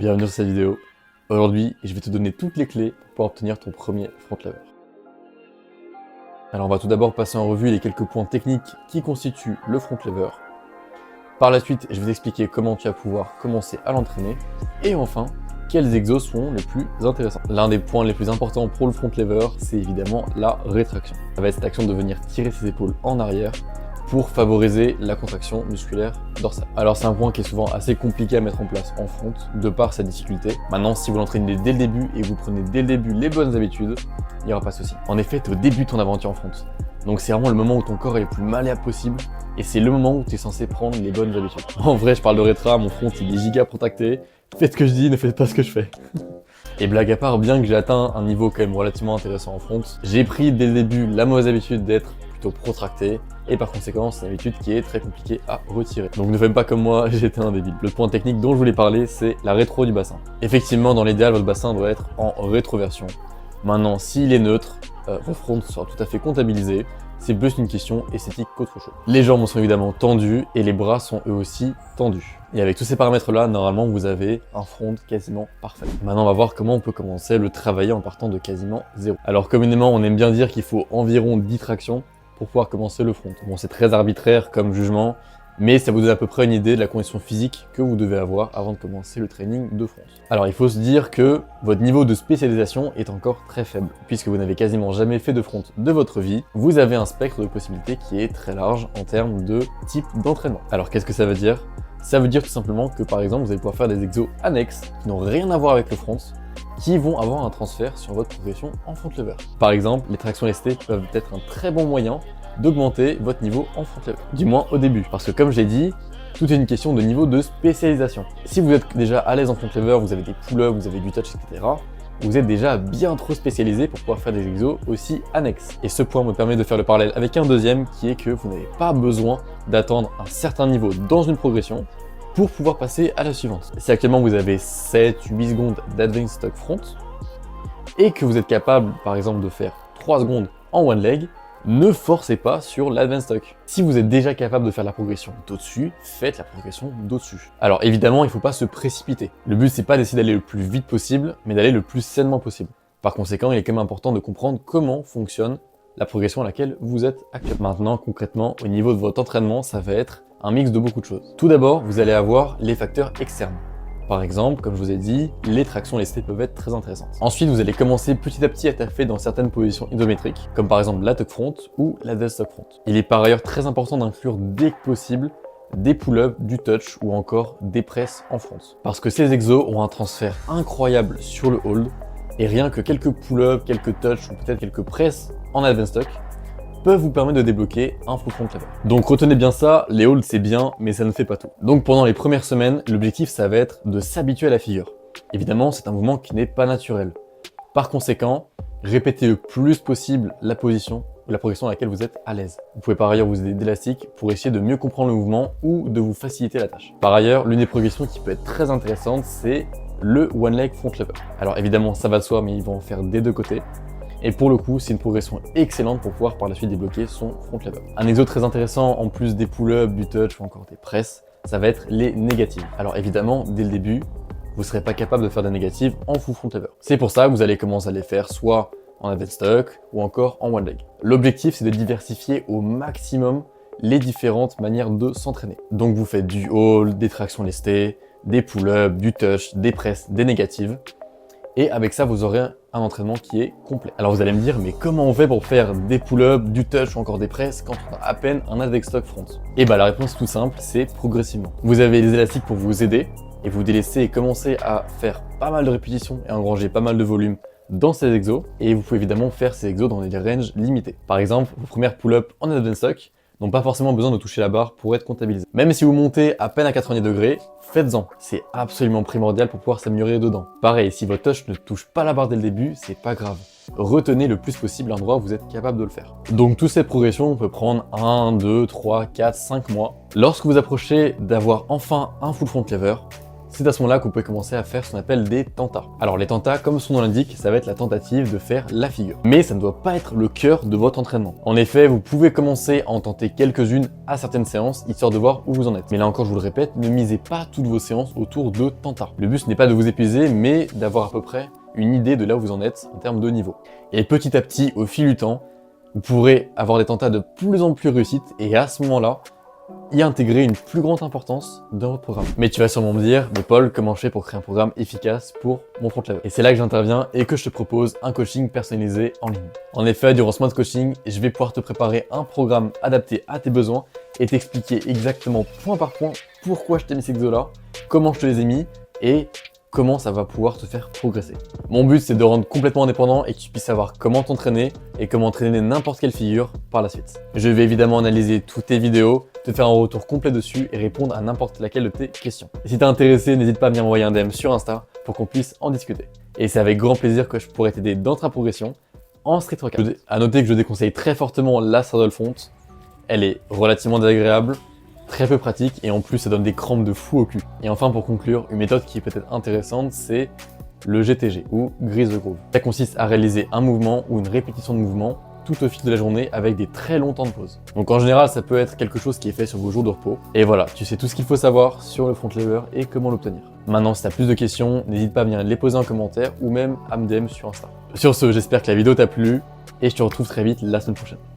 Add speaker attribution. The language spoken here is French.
Speaker 1: Bienvenue sur cette vidéo. Aujourd'hui, je vais te donner toutes les clés pour pouvoir obtenir ton premier front lever. Alors on va tout d'abord passer en revue les quelques points techniques qui constituent le front lever. Par la suite, je vais t'expliquer comment tu vas pouvoir commencer à l'entraîner. Et enfin, quels exos sont les plus intéressants. L'un des points les plus importants pour le front lever, c'est évidemment la rétraction. Ça va être cette action de venir tirer ses épaules en arrière pour favoriser la contraction musculaire dorsale. Alors c'est un point qui est souvent assez compliqué à mettre en place en front, de par sa difficulté. Maintenant, si vous l'entraînez dès le début et que vous prenez dès le début les bonnes habitudes, il n'y aura pas de souci. En effet, tu es au début de ton aventure en front. Donc c'est vraiment le moment où ton corps est le plus malléable possible, et c'est le moment où tu es censé prendre les bonnes habitudes. En vrai, je parle de rétra, mon front il est giga protracté. Faites ce que je dis, ne faites pas ce que je fais. Et blague à part, bien que j'ai atteint un niveau quand même relativement intéressant en front, j'ai pris dès le début la mauvaise habitude d'être plutôt protracté, et par conséquent c'est une habitude qui est très compliquée à retirer. Donc ne faites pas comme moi, j'étais un débile. Le point technique dont je voulais parler, c'est la rétro du bassin. Effectivement, dans l'idéal, votre bassin doit être en rétroversion. Maintenant, s'il est neutre, votre front sera tout à fait comptabilisé. C'est plus une question esthétique qu'autre chose. Les jambes sont évidemment tendues et les bras sont eux aussi tendus. Et avec tous ces paramètres-là, normalement, vous avez un front quasiment parfait. Maintenant, on va voir comment on peut commencer à le travailler en partant de quasiment zéro. Alors, communément, on aime bien dire qu'il faut environ 10 tractions pour pouvoir commencer le front. Bon, c'est très arbitraire comme jugement, mais ça vous donne à peu près une idée de la condition physique que vous devez avoir avant de commencer le training de front. Alors il faut se dire que votre niveau de spécialisation est encore très faible, puisque vous n'avez quasiment jamais fait de front de votre vie. Vous avez un spectre de possibilités qui est très large en termes de type d'entraînement. Alors qu'est-ce que ça veut dire? Ça veut dire tout simplement que par exemple vous allez pouvoir faire des exos annexes qui n'ont rien à voir avec le front, qui vont avoir un transfert sur votre progression en front lever. Par exemple, les tractions lestées peuvent être un très bon moyen d'augmenter votre niveau en front lever, du moins au début. Parce que comme j'ai dit, tout est une question de niveau de spécialisation. Si vous êtes déjà à l'aise en front lever, vous avez des pull-ups, vous avez du touch, etc., vous êtes déjà bien trop spécialisé pour pouvoir faire des exos aussi annexes. Et ce point me permet de faire le parallèle avec un deuxième qui est que vous n'avez pas besoin d'attendre un certain niveau dans une progression pour pouvoir passer à la suivante. Si actuellement vous avez 7-8 secondes d'advanced stock front et que vous êtes capable par exemple de faire 3 secondes en one leg, ne forcez pas sur l'advanced stock. Si vous êtes déjà capable de faire la progression d'au-dessus, faites la progression d'au-dessus. Alors évidemment, il ne faut pas se précipiter. Le but c'est pas d'essayer d'aller le plus vite possible, mais d'aller le plus sainement possible. Par conséquent, il est quand même important de comprendre comment fonctionne la progression à laquelle vous êtes actuellement. Maintenant, concrètement, au niveau de votre entraînement, ça va être un mix de beaucoup de choses. Tout d'abord, vous allez avoir les facteurs externes. Par exemple, comme je vous ai dit, les tractions lestées peuvent être très intéressantes. Ensuite, vous allez commencer petit à petit à taffer dans certaines positions isométriques, comme par exemple la tuck front ou la dead stock front. Il est par ailleurs très important d'inclure dès que possible des pull-ups, du touch ou encore des presses en front. Parce que ces exos ont un transfert incroyable sur le hold, et rien que quelques pull-ups, quelques touch ou peut-être quelques presses en advanced stock peuvent vous permettre de débloquer un full front lever. Donc retenez bien ça, les holds c'est bien, mais ça ne fait pas tout. Donc pendant les premières semaines, l'objectif ça va être de s'habituer à la figure. Évidemment, c'est un mouvement qui n'est pas naturel. Par conséquent, répétez le plus possible la position ou la progression à laquelle vous êtes à l'aise. Vous pouvez par ailleurs vous aider d'élastique pour essayer de mieux comprendre le mouvement ou de vous faciliter la tâche. Par ailleurs, l'une des progressions qui peut être très intéressante, c'est le one leg front lever. Alors évidemment, ça va de soi, mais ils vont en faire des deux côtés. Et pour le coup, c'est une progression excellente pour pouvoir par la suite débloquer son front lever. Un exo très intéressant, en plus des pull-ups, du touch ou encore des presses, ça va être les négatives. Alors évidemment, dès le début, vous ne serez pas capable de faire des négatives en full front lever. C'est pour ça que vous allez commencer à les faire soit en advanced stock ou encore en one leg. L'objectif, c'est de diversifier au maximum les différentes manières de s'entraîner. Donc vous faites du hold, des tractions lestées, des pull-ups, du touch, des presses, des négatives. Et avec ça, vous aurez un entraînement qui est complet. Alors vous allez me dire, mais comment on fait pour faire des pull-ups, du touch ou encore des presses quand on a à peine un advanced stock front? Et bah la réponse est toute simple, c'est progressivement. Vous avez des élastiques pour vous aider et vous délaissez et commencez à faire pas mal de répétitions et engranger pas mal de volume dans ces exos. Et vous pouvez évidemment faire ces exos dans des ranges limités. Par exemple, vos premières pull-ups en advanced stock n'ont pas forcément besoin de toucher la barre pour être comptabilisés. Même si vous montez à peine à 90 degrés, faites-en. C'est absolument primordial pour pouvoir s'améliorer dedans. Pareil, si votre touch ne touche pas la barre dès le début, c'est pas grave. Retenez le plus possible l'endroit où vous êtes capable de le faire. Donc toute cette progression peut prendre 1, 2, 3, 4, 5 mois. Lorsque vous approchez d'avoir enfin un full front lever, c'est à ce moment-là que vous pouvez commencer à faire ce qu'on appelle des tentas. Alors les tentas, comme son nom l'indique, ça va être la tentative de faire la figure. Mais ça ne doit pas être le cœur de votre entraînement. En effet, vous pouvez commencer à en tenter quelques-unes à certaines séances, histoire de voir où vous en êtes. Mais là encore, je vous le répète, ne misez pas toutes vos séances autour de tentas. Le but, ce n'est pas de vous épuiser, mais d'avoir à peu près une idée de là où vous en êtes en termes de niveau. Et petit à petit, au fil du temps, vous pourrez avoir des tentas de plus en plus réussites, et à ce moment-là, y intégrer une plus grande importance dans votre programme. Mais tu vas sûrement me dire, mais Paul, comment je fais pour créer un programme efficace pour mon front lever? Et c'est là que j'interviens et que je te propose un coaching personnalisé en ligne. En effet, durant ce mois de coaching, je vais pouvoir te préparer un programme adapté à tes besoins et t'expliquer exactement point par point pourquoi je t'ai mis ces exos-là, comment je te les ai mis et comment ça va pouvoir te faire progresser. Mon but, c'est de rendre complètement indépendant et que tu puisses savoir comment t'entraîner et comment entraîner n'importe quelle figure par la suite. Je vais évidemment analyser toutes tes vidéos, te faire un retour complet dessus et répondre à n'importe laquelle de tes questions. Et si t'es intéressé, n'hésite pas à venir m'envoyer un DM sur Insta pour qu'on puisse en discuter. Et c'est avec grand plaisir que je pourrai t'aider dans ta progression en street workout. À noter que je déconseille très fortement la saddle fonte. Elle est relativement désagréable, très peu pratique et en plus ça donne des crampes de fou au cul. Et enfin pour conclure, une méthode qui est peut-être intéressante, c'est le GTG ou Grease the Groove. Ça consiste à réaliser un mouvement ou une répétition de mouvement tout au fil de la journée avec des très longs temps de pause. Donc en général ça peut être quelque chose qui est fait sur vos jours de repos. Et voilà, tu sais tout ce qu'il faut savoir sur le front lever et comment l'obtenir. Maintenant si tu as plus de questions, n'hésite pas à venir les poser en commentaire ou même à me DM sur Insta. Sur ce, j'espère que la vidéo t'a plu et je te retrouve très vite la semaine prochaine.